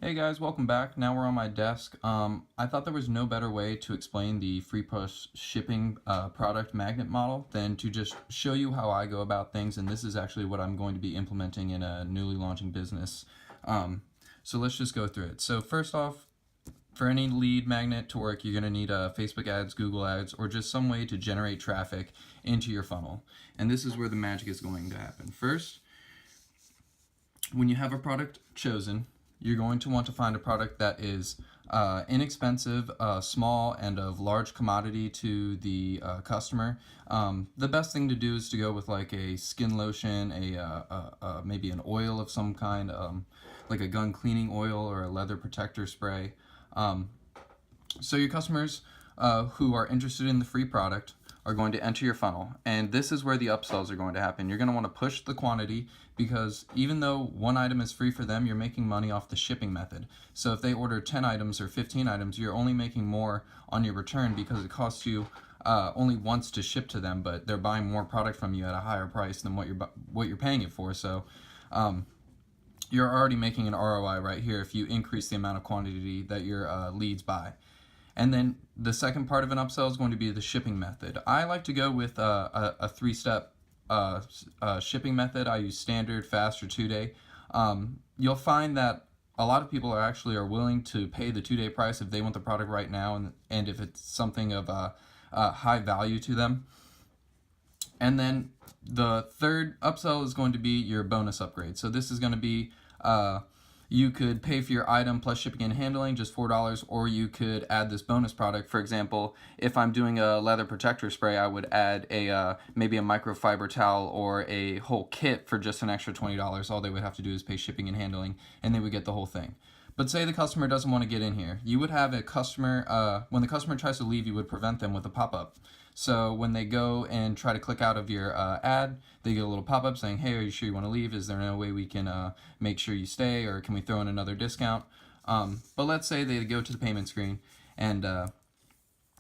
Hey guys, welcome back. Now we're on my desk. I thought there was no better way to explain the free plus shipping product magnet model than to just show you how I go about things, and this is actually what I'm going to be implementing in a newly launching business. So let's just go through it. So first off, for any lead magnet to work, you're going to need Facebook ads, Google ads, or just some way to generate traffic into your funnel. And this is where the magic is going to happen. First, when you have a product chosen, you're going to want to find a product that is inexpensive, small, and of large commodity to the customer. The best thing to do is to go with like a skin lotion, maybe an oil of some kind, like a gun cleaning oil or a leather protector spray. So your customers who are interested in the free product are going to enter your funnel, and this is where the upsells are going to happen. You're going to want to push the quantity, because even though one item is free for them, you're making money off the shipping method. So if they order 10 items or 15 items, you're only making more on your return because it costs you only once to ship to them, but they're buying more product from you at a higher price than what you're paying it for. So you're already making an ROI right here if you increase the amount of quantity that your leads buy. And then the second part of an upsell is going to be the shipping method. I like to go with a three-step shipping method. I use standard, fast, or 2-day. You'll find that a lot of people are willing to pay the 2-day price if they want the product right now, and if it's something of high value to them. And then the third upsell is going to be your bonus upgrade. So this is going to be you could pay for your item plus shipping and handling, just $4, or you could add this bonus product. For example, if I'm doing a leather protector spray, I would add maybe a microfiber towel or a whole kit for just an extra $20. All they would have to do is pay shipping and handling, and they would get the whole thing. But say the customer doesn't want to get in here. You would have a customer, when the customer tries to leave, you would prevent them with a pop-up. So when they go and try to click out of your ad, they get a little pop-up saying, hey, are you sure you want to leave? Is there no way we can make sure you stay, or can we throw in another discount? But let's say they go to the payment screen, and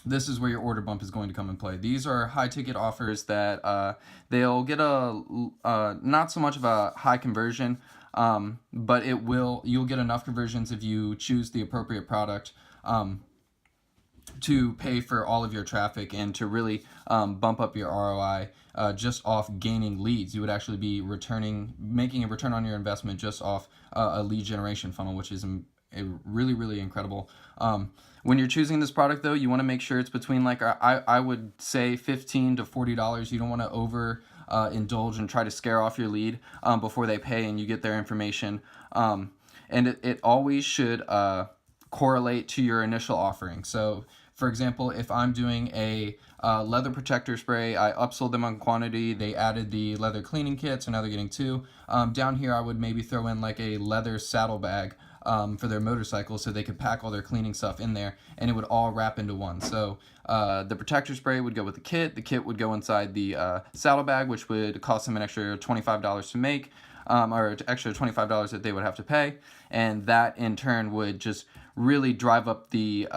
this is where your order bump is going to come in play. These are high-ticket offers that they'll get not so much of a high conversion, but you'll get enough conversions if you choose the appropriate product to pay for all of your traffic and to really bump up your ROI just off gaining leads. You would actually be making a return on your investment just off a lead generation funnel, which is really, really incredible. When you're choosing this product, though, you want to make sure it's between, like, I would say $15 to $40. You don't want to indulge and try to scare off your lead before they pay and you get their information. And it always should correlate to your initial offering. So for example, if I'm doing a leather protector spray, I upsold them on quantity, they added the leather cleaning kit, so now they're getting 2. Down here I would maybe throw in like a leather saddle bag for their motorcycle, so they could pack all their cleaning stuff in there, and it would all wrap into one. So the protector spray would go with the kit would go inside the saddle bag, which would cost them an extra $25 to make, or extra $25 that they would have to pay, and that in turn would just really drive up the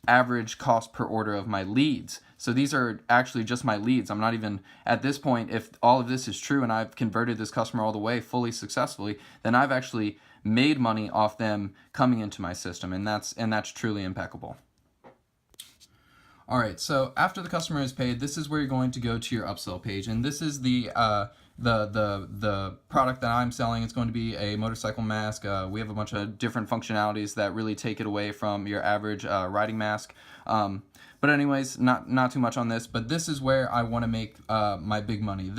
average cost per order of my leads. So these are actually just my leads. I'm not even, at this point, if all of this is true and I've converted this customer all the way fully successfully, then I've actually made money off them coming into my system, and that's truly impeccable. All right, so after the customer is paid, this is where you're going to go to your upsell page, and this is the product that I'm selling. It's going to be a motorcycle mask. We have a bunch of different functionalities that really take it away from your average riding mask. But anyways, not too much on this, but this is where I want to make my big money.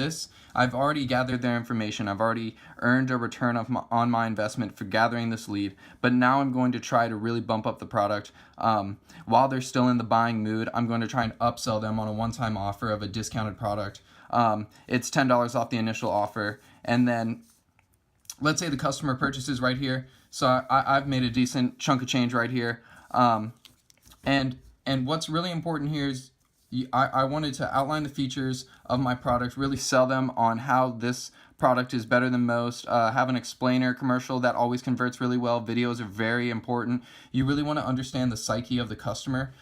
I've already gathered their information. I've already earned a return on my investment for gathering this lead, but now I'm going to try to really bump up the product. While they're still in the buying mood, I'm going to try and upsell them on a one-time offer of a discounted product. It's $10 off the initial offer, and then let's say the customer purchases right here. So I've made a decent chunk of change right here, and what's really important here is I wanted to outline the features of my product, really sell them on how this product is better than most, have an explainer commercial that always converts really well. Videos are very important. You really want to understand the psyche of the customer,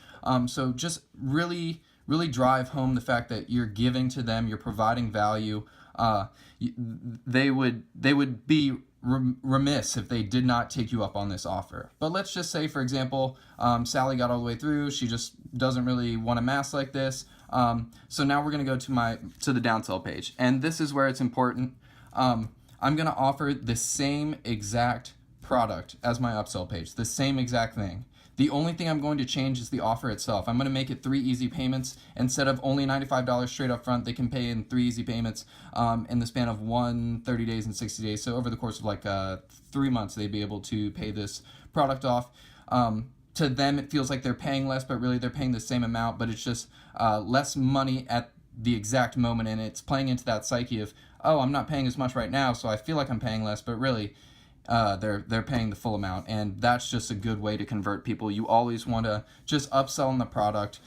so just really drive home the fact that you're giving to them, you're providing value. They would be remiss if they did not take you up on this offer. But let's just say, for example, Sally got all the way through. She just doesn't really want a mask like this. So now we're going to go to the downsell page, and this is where it's important. I'm going to offer the same exact product as my upsell page, the same exact thing. The only thing I'm going to change is the offer itself. I'm going to make it 3 easy payments. Instead of only $95 straight up front, they can pay in 3 easy payments in the span of 30 days, and 60 days. So over the course of like 3 months, they'd be able to pay this product off. To them, it feels like they're paying less, but really they're paying the same amount, but it's just less money at the exact moment, and it's playing into that psyche of, oh, I'm not paying as much right now, so I feel like I'm paying less, but really they're paying the full amount, and that's just a good way to convert people. You always want to just upsell on the product.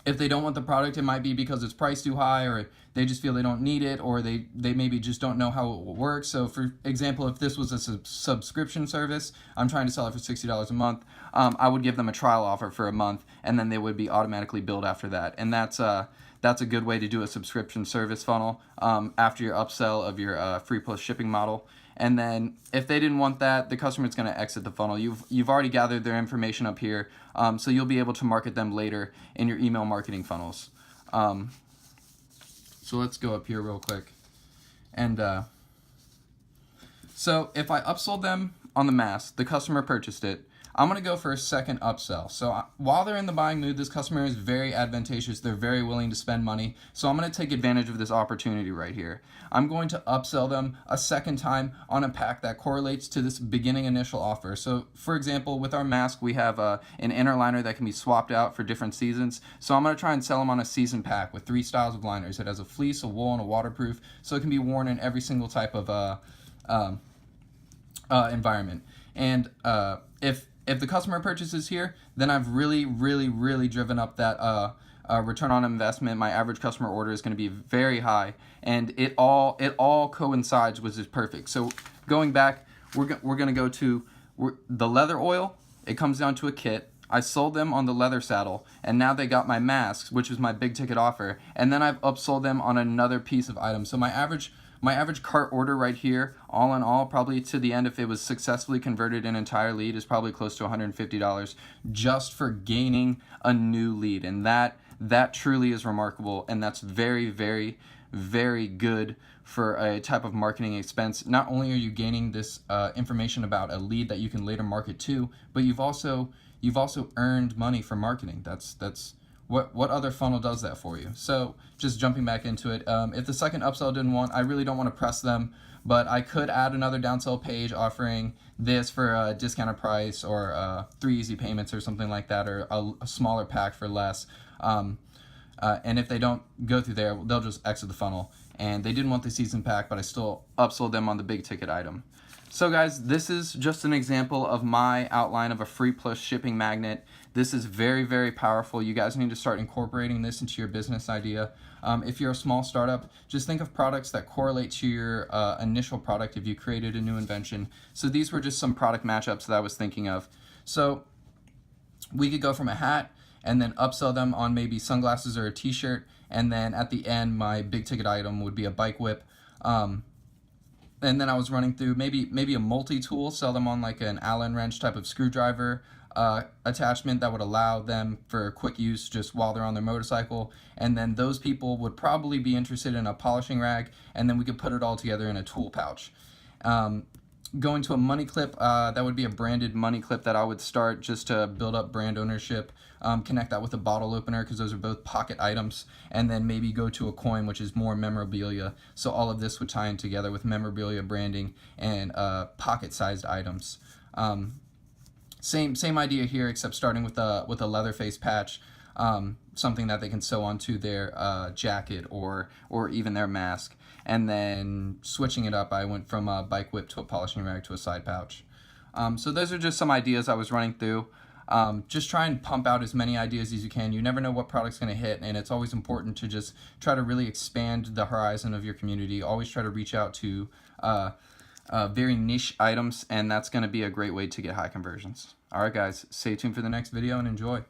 If they don't want the product, it might be because it's priced too high, or they just feel they don't need it, or they maybe just don't know how it will work. So for example, if this was a subscription service, I'm trying to sell it for $60 a month, I would give them a trial offer for a month, and then they would be automatically billed after that. And that's a good way to do a subscription service funnel after your upsell of your free plus shipping model. And then if they didn't want that, the customer is going to exit the funnel. You've already gathered their information up here, so you'll be able to market them later in your email marketing funnels. So let's go up here real quick. And so if I upsold them on the mask, the customer purchased it, I'm going to go for a second upsell. So while they're in the buying mood, this customer is very advantageous. They're very willing to spend money. So I'm going to take advantage of this opportunity right here. I'm going to upsell them a second time on a pack that correlates to this beginning initial offer. So for example, with our mask, we have an inner liner that can be swapped out for different seasons. So I'm going to try and sell them on a season pack with 3 styles of liners. It has a fleece, a wool, and a waterproof. So it can be worn in every single type of environment. And if the customer purchases here, then I've really driven up that return on investment. My average customer order is going to be very high, and it all coincides, which is perfect. So going back, we're going to go to the leather oil. It comes down to a kit. I sold them on the leather saddle, and now they got my masks, which was my big ticket offer, and then I've upsold them on another piece of item. So my average cart order right here, all in all, probably to the end, if it was successfully converted an entire lead, is probably close to $150 just for gaining a new lead. And that truly is remarkable, and that's very good for a type of marketing expense. Not only are you gaining this information about a lead that you can later market to, but you've also earned money for marketing. That's what other funnel does that for you? So just jumping back into it, if the second upsell didn't want, I really don't want to press them, but I could add another downsell page offering this for a discounted price, or 3 easy payments or something like that, or a smaller pack for less. And if they don't go through there, they'll just exit the funnel. And they didn't want the season pack, but I still upsold them on the big ticket item. So guys, this is just an example of my outline of a free plus shipping magnet. This is very powerful. You guys need to start incorporating this into your business idea. If you're a small startup, just think of products that correlate to your initial product if you created a new invention. So these were just some product matchups that I was thinking of. So we could go from a hat and then upsell them on maybe sunglasses or a t-shirt, and then at the end my big ticket item would be a bike whip. And then I was running through maybe a multi-tool, sell them on like an Allen wrench type of screwdriver attachment that would allow them for quick use just while they're on their motorcycle. And then those people would probably be interested in a polishing rag, and then we could put it all together in a tool pouch. Going to a money clip, that would be a branded money clip that I would start just to build up brand ownership. Connect that with a bottle opener, because those are both pocket items, and then maybe go to a coin, which is more memorabilia. So all of this would tie in together with memorabilia branding and pocket-sized items. Same idea here, except starting with a leather face patch, something that they can sew onto their jacket or even their mask. And then switching it up, I went from a bike whip to a polishing rag to a side pouch. So those are just some ideas I was running through. Just try and pump out as many ideas as you can. You never know what product's going to hit, and it's always important to just try to really expand the horizon of your community. Always try to reach out to very niche items, and that's going to be a great way to get high conversions. All right, guys, stay tuned for the next video and enjoy.